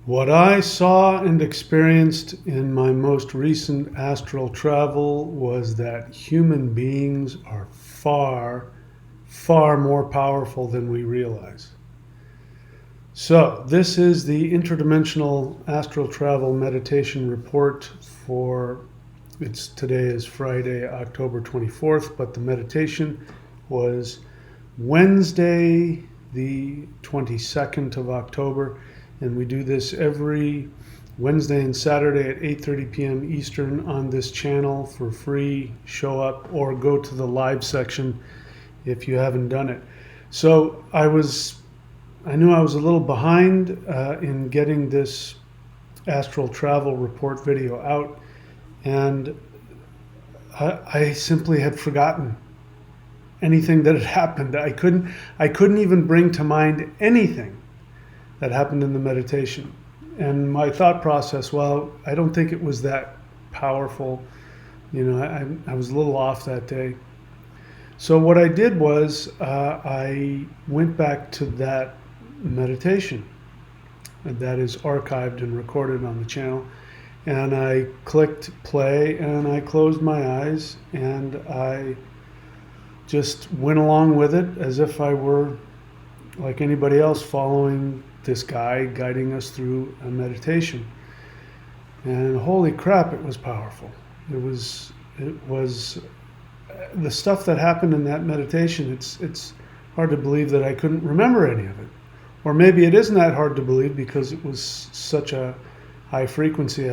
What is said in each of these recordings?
What I saw and experienced in my most recent astral travel was that human beings are far, far more powerful than we realize. So, this is the InterDimensional Astral Travel Meditation Report for today is Friday, October 24th, but the meditation was Wednesday, the 22nd of October. And we do this every Wednesday and Saturday at 8:30 p.m. Eastern on this channel for free. Show up or go to the live section if you haven't done it. So I knew I was a little behind in getting this astral travel report video out, and I simply had forgotten anything that had happened. I couldn't even bring to mind anything that happened in the meditation. And my thought process, well, I don't think it was that powerful. I was a little off that day. So what I did was I went back to that meditation that is archived and recorded on the channel. And I clicked play and I closed my eyes and I just went along with it as if I were like anybody else following this guy guiding us through a meditation. And holy crap, it was powerful. It was the stuff that happened in that meditation. It's hard to believe that I couldn't remember any of it. Or maybe it isn't that hard to believe because it was such a high frequency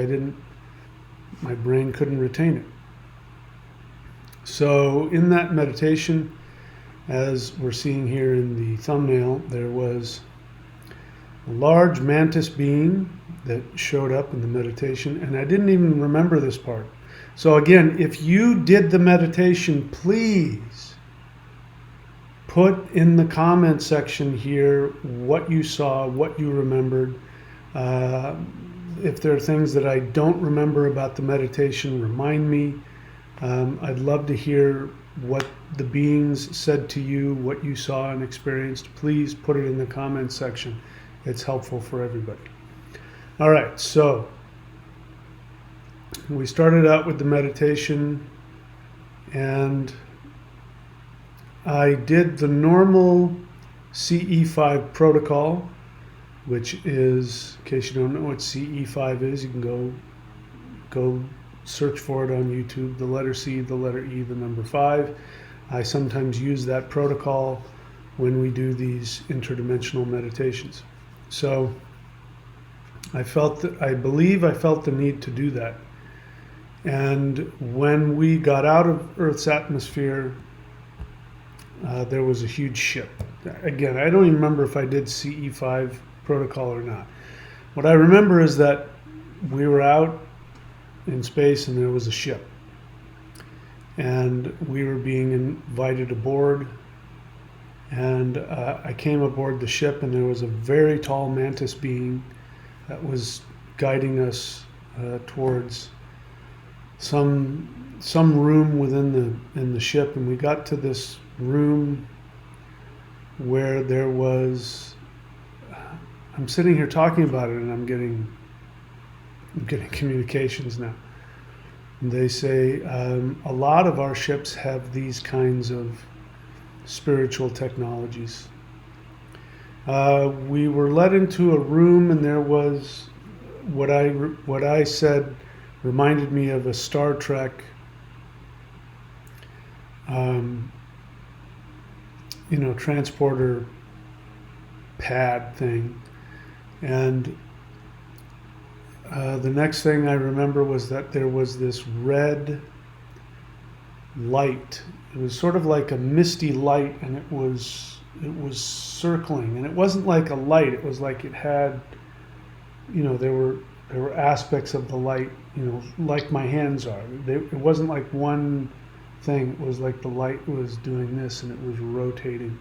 my brain couldn't retain it. So in that meditation, as we're seeing here in the thumbnail, there was a large mantis being that showed up in the meditation, and I didn't even remember this part. So again, if you did the meditation, please put in the comment section here what you saw, what you remembered. If there are things that I don't remember about the meditation, remind me. I'd love to hear what the beings said to you, what you saw and experienced. Please put it in the comment section. It's helpful for everybody. All right, so we started out with the meditation and I did the normal CE5 protocol, which is, in case you don't know what CE5 is, you can go search for it on YouTube. The letter C, the letter E, the number 5. I sometimes use that protocol when we do these interdimensional meditations. So I believe I felt the need to do that. And when we got out of Earth's atmosphere, there was a huge ship. Again, I don't even remember if I did CE5 protocol or not. What I remember is that we were out in space and there was a ship. And we were being invited aboard. And I came aboard the ship and there was a very tall mantis being that was guiding us towards some room in the ship. And we got to this room where there was, I'm sitting here talking about it and I'm getting communications now. And they say a lot of our ships have these kinds of spiritual technologies. We were led into a room and there was what I said reminded me of a Star Trek transporter pad thing. And the next thing I remember was that there was this red light. It was sort of like a misty light, and it was circling, and it wasn't like a light. It was like it had, there were aspects of the light, like my hands are. It wasn't like one thing. It was like the light was doing this, and it was rotating,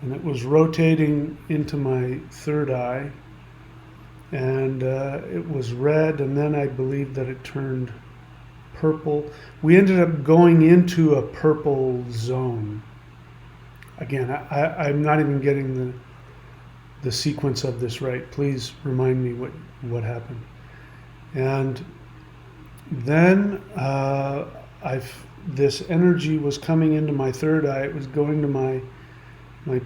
and it was rotating into my third eye, and it was red, and then I believe that it turned purple. We ended up going into a purple zone. Again, I'm not even getting the sequence of this right. Please remind me what happened. And then this energy was coming into my third eye. It was going to my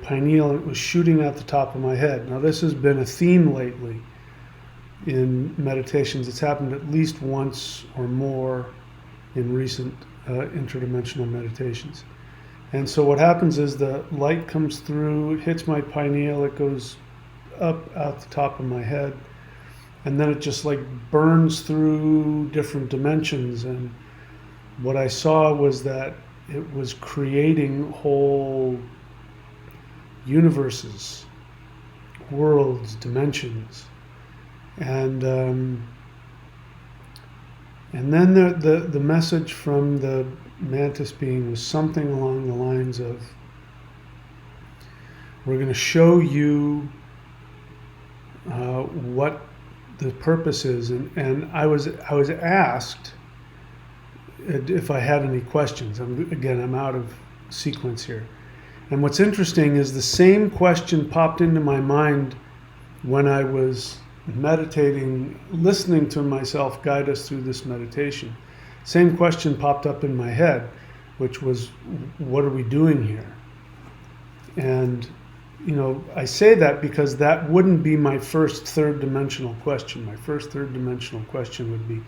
pineal, and it was shooting out the top of my head. Now, this has been a theme lately in meditations. It's happened at least once or more in recent interdimensional meditations. And so what happens is the light comes through, it hits my pineal, it goes up out the top of my head, and then it just like burns through different dimensions. And what I saw was that it was creating whole universes, worlds, dimensions. And then the message from the Mantis being was something along the lines of, we're going to show you what the purpose is. And I was asked if I had any questions. I'm out of sequence here. And what's interesting is the same question popped into my mind when I was meditating, listening to myself guide us through this meditation. Same question popped up in my head, which was, what are we doing here? And, I say that because that wouldn't be my first third dimensional question. My first third dimensional question would be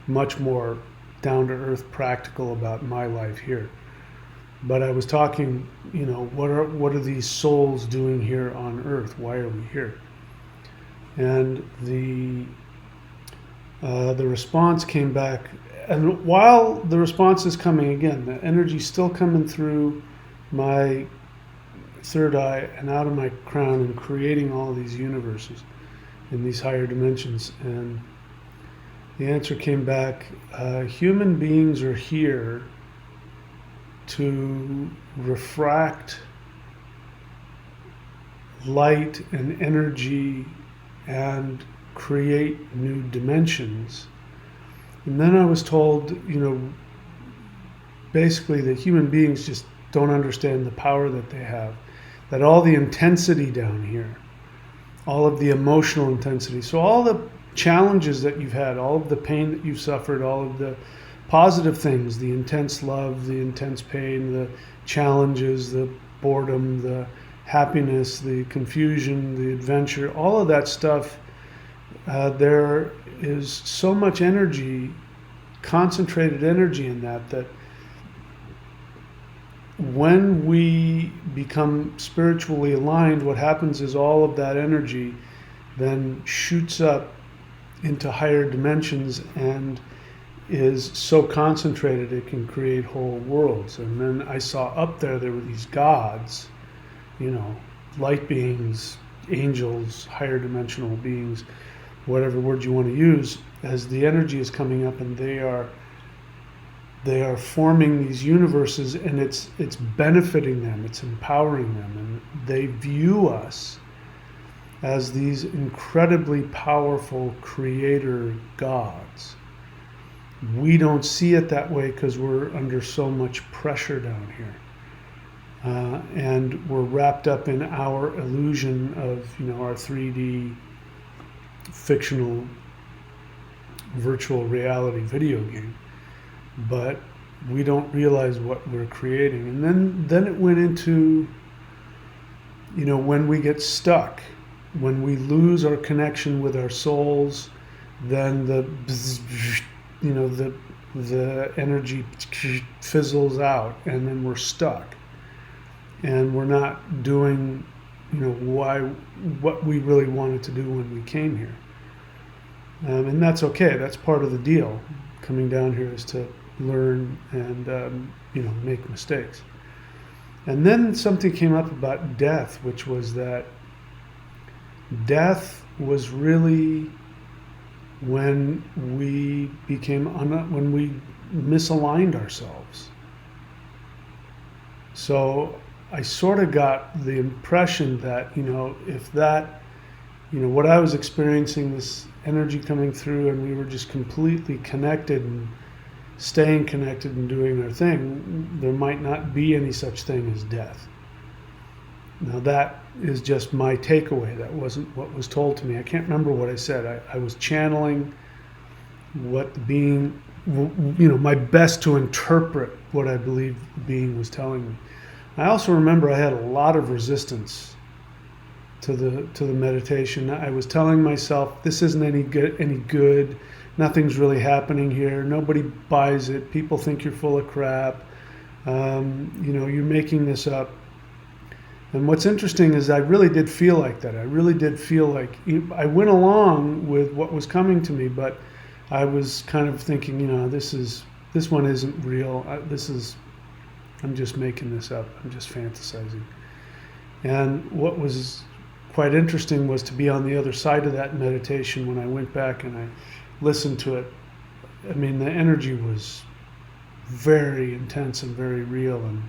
much more down to earth, practical about my life here. But I was talking, what are these souls doing here on earth? Why are we here? And the response came back, and while the response is coming again, the energy's still coming through my third eye and out of my crown and creating all these universes in these higher dimensions. And the answer came back, human beings are here to refract light and energy and create new dimensions. And then I was told, basically that human beings just don't understand the power that they have, that all the intensity down here, all of the emotional intensity, so all the challenges that you've had, all of the pain that you've suffered, all of the positive things, the intense love, the intense pain, the challenges, the boredom, the happiness, the confusion, the adventure, all of that stuff, there is so much energy, concentrated energy in that when we become spiritually aligned, what happens is all of that energy then shoots up into higher dimensions and is so concentrated it can create whole worlds. And then I saw up there were these gods, light beings, angels, higher dimensional beings, whatever word you want to use, as the energy is coming up, and they are forming these universes, and it's benefiting them, it's empowering them, and they view us as these incredibly powerful creator gods. We don't see it that way because we're under so much pressure down here. And we're wrapped up in our illusion of, our 3D fictional virtual reality video game. But we don't realize what we're creating. And then it went into, when we get stuck, when we lose our connection with our souls, then the energy fizzles out, and then we're stuck. And we're not doing, what we really wanted to do when we came here. And that's okay. That's part of the deal. Coming down here is to learn and, make mistakes. And then something came up about death, which was that death was really when we when we misaligned ourselves. So I sort of got the impression that, if that, what I was experiencing, this energy coming through, and we were just completely connected and staying connected and doing our thing, there might not be any such thing as death. Now that is just my takeaway. That wasn't what was told to me. I can't remember what I said. I was channeling what the being, my best to interpret what I believed the being was telling me. I also remember I had a lot of resistance to the meditation. I was telling myself, this isn't any good. Nothing's really happening here. Nobody buys it. People think you're full of crap. You're making this up. And what's interesting is I really did feel like that. I really did feel like I went along with what was coming to me, but I was kind of thinking, this one isn't real. I'm just making this up. I'm just fantasizing. And what was quite interesting was to be on the other side of that meditation when I went back and I listened to it. I mean, the energy was very intense and very real, and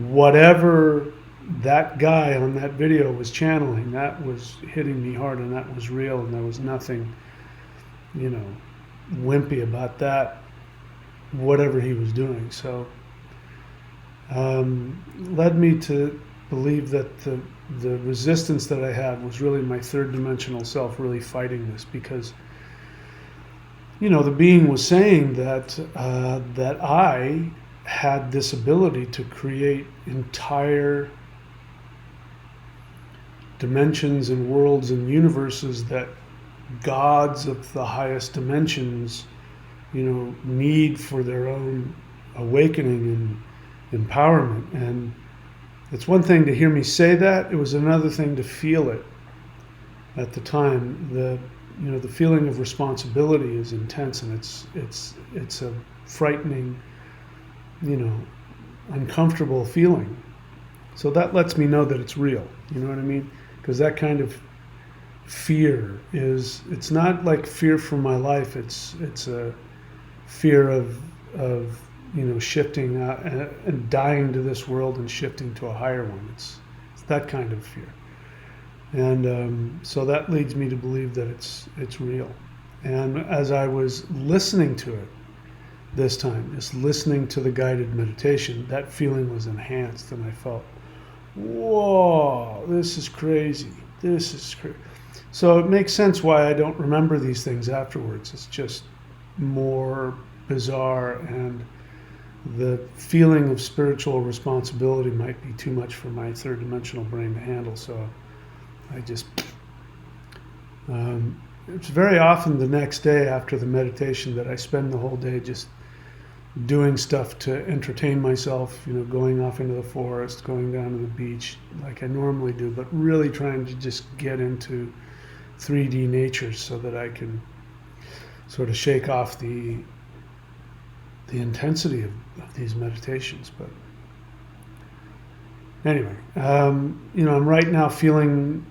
whatever that guy on that video was channeling, that was hitting me hard, and that was real, and there was nothing, wimpy about that, whatever he was doing. So led me to believe that the resistance that I had was really my third dimensional self really fighting this, because the being was saying that that I had this ability to create entire dimensions and worlds and universes that gods of the highest dimensions, need for their own awakening and empowerment. And it's one thing to hear me say that; it was another thing to feel it at the time. The feeling of responsibility is intense, and it's a frightening, uncomfortable feeling. So that lets me know that it's real. You know what I mean? Because that kind of fear it's not like fear for my life. It's a fear of shifting and dying to this world and shifting to a higher one. It's that kind of fear. And so that leads me to believe that it's real. And as I was listening to it this time, just listening to the guided meditation, that feeling was enhanced, and I felt, whoa, this is crazy. This is crazy. So it makes sense why I don't remember these things afterwards. It's just more bizarre, and the feeling of spiritual responsibility might be too much for my third dimensional brain to handle. So I just, it's very often the next day after the meditation that I spend the whole day just doing stuff to entertain myself, going off into the forest, going down to the beach like I normally do, but really trying to just get into 3D nature so that I can sort of shake off the intensity of these meditations. But anyway, I'm right now feeling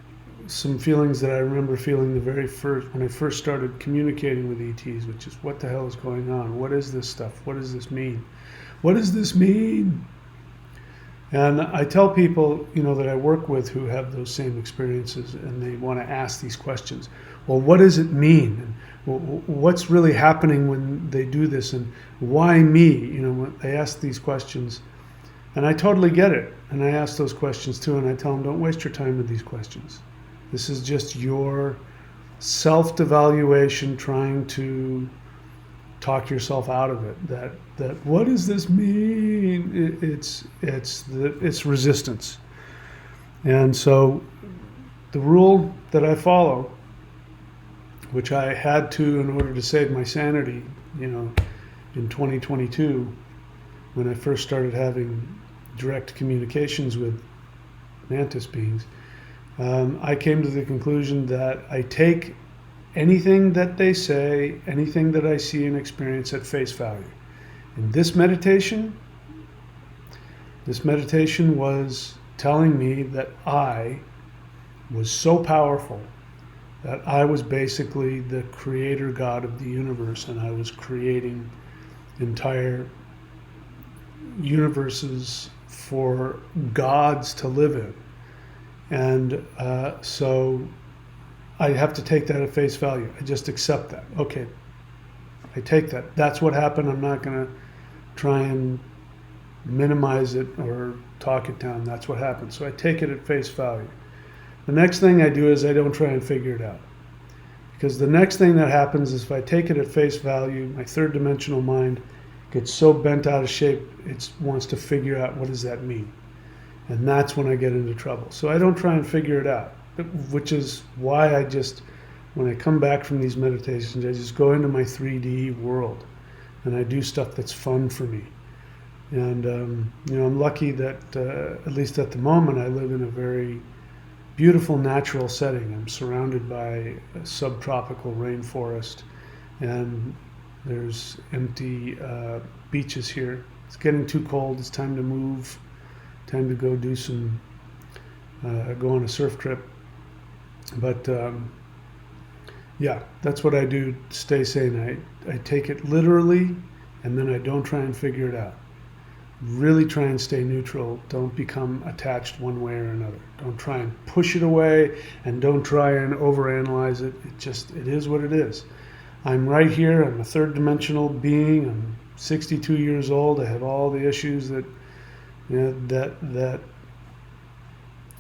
some feelings that I remember feeling when I first started communicating with ETs, which is, what the hell is going on? What is this stuff? What does this mean? What does this mean? And I tell people, that I work with who have those same experiences, and they want to ask these questions. Well, what does it mean? And what's really happening when they do this? And why me? When they ask these questions. And I totally get it. And I ask those questions too, and I tell them, don't waste your time with these questions. This is just your self-devaluation trying to talk yourself out of it. That what does this mean? It's resistance. And so the rule that I follow, which I had to in order to save my sanity, in 2022, when I first started having direct communications with Mantis beings, I came to the conclusion that I take anything that they say, anything that I see and experience at face value. In this meditation was telling me that I was so powerful that I was basically the creator God of the universe, and I was creating entire universes for gods to live in. And so I have to take that at face value. I just accept that. Okay, I take that. That's what happened. I'm not going to try and minimize it or talk it down. That's what happened. So I take it at face value. The next thing I do is I don't try and figure it out. Because the next thing that happens is if I take it at face value, my third dimensional mind gets so bent out of shape, it wants to figure out what does that mean. And that's when I get into trouble. So I don't try and figure it out, which is why when I come back from these meditations, I just go into my 3D world and I do stuff that's fun for me. And, I'm lucky that, at least at the moment, I live in a very beautiful natural setting. I'm surrounded by a subtropical rainforest, and there's empty beaches here. It's getting too cold. It's time to move. Time to go do go on a surf trip. But yeah, that's what I do to stay sane. I take it literally, and then I don't try and figure it out. Really try and stay neutral. Don't become attached one way or another. Don't try and push it away, and don't try and overanalyze it. It is what it is. I'm right here. I'm a third dimensional being. I'm 62 years old. I have all the issues that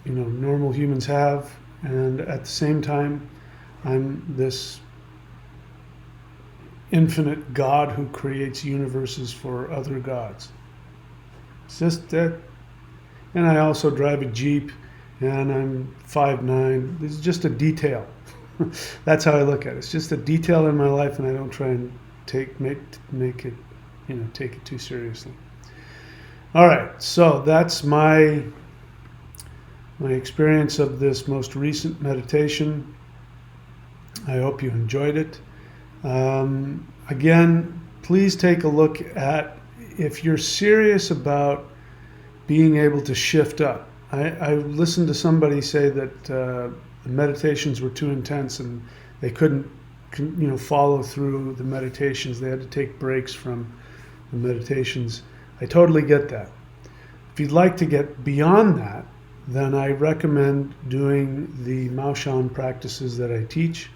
normal humans have, and at the same time, I'm this infinite God who creates universes for other gods. It's just that. And I also drive a Jeep, and I'm 5'9". This is just a detail. That's how I look at it. It's just a detail in my life, and I don't try and take it too seriously. All right, so that's my experience of this most recent meditation. I hope you enjoyed it. Again, please take a look at, if you're serious about being able to shift up. I listened to somebody say that the meditations were too intense and they couldn't follow through the meditations. They had to take breaks from the meditations. I totally get that. If you'd like to get beyond that, then I recommend doing the Maoshan practices that I teach.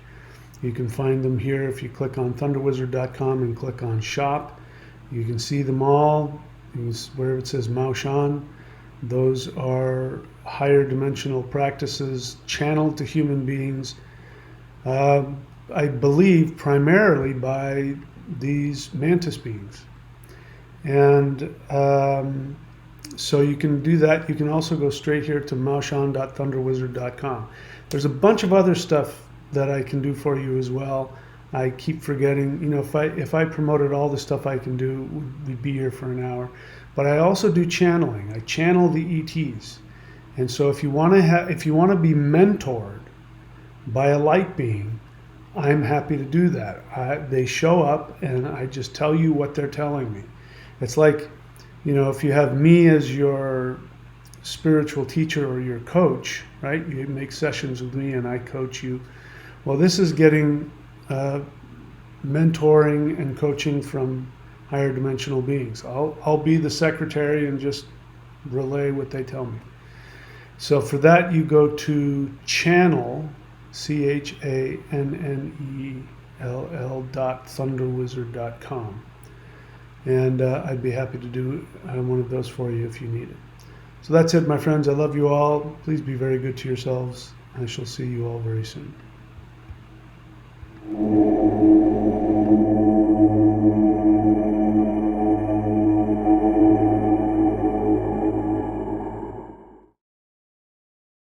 You can find them here if you click on thunderwizard.com and click on shop. You can see them all. Wherever it says Maoshan, those are higher dimensional practices channeled to human beings, I believe primarily by these mantis beings. And so you can do that. You can also go straight here to maoshan.thunderwizard.com. There's a bunch of other stuff that I can do for you as well. I keep forgetting, if I promoted all the stuff I can do, we'd be here for an hour. But I also do channeling. I channel the ETs. And so if you want to be mentored by a light being, I'm happy to do that. They show up and I just tell you what they're telling me. It's like, if you have me as your spiritual teacher or your coach, right? You make sessions with me and I coach you. Well, this is getting mentoring and coaching from higher dimensional beings. I'll be the secretary and just relay what they tell me. So for that, you go to channel, CHANNELL.thunderwizard.com. And I'd be happy to do one of those for you if you need it. So that's it, my friends. I love you all. Please be very good to yourselves. I shall see you all very soon.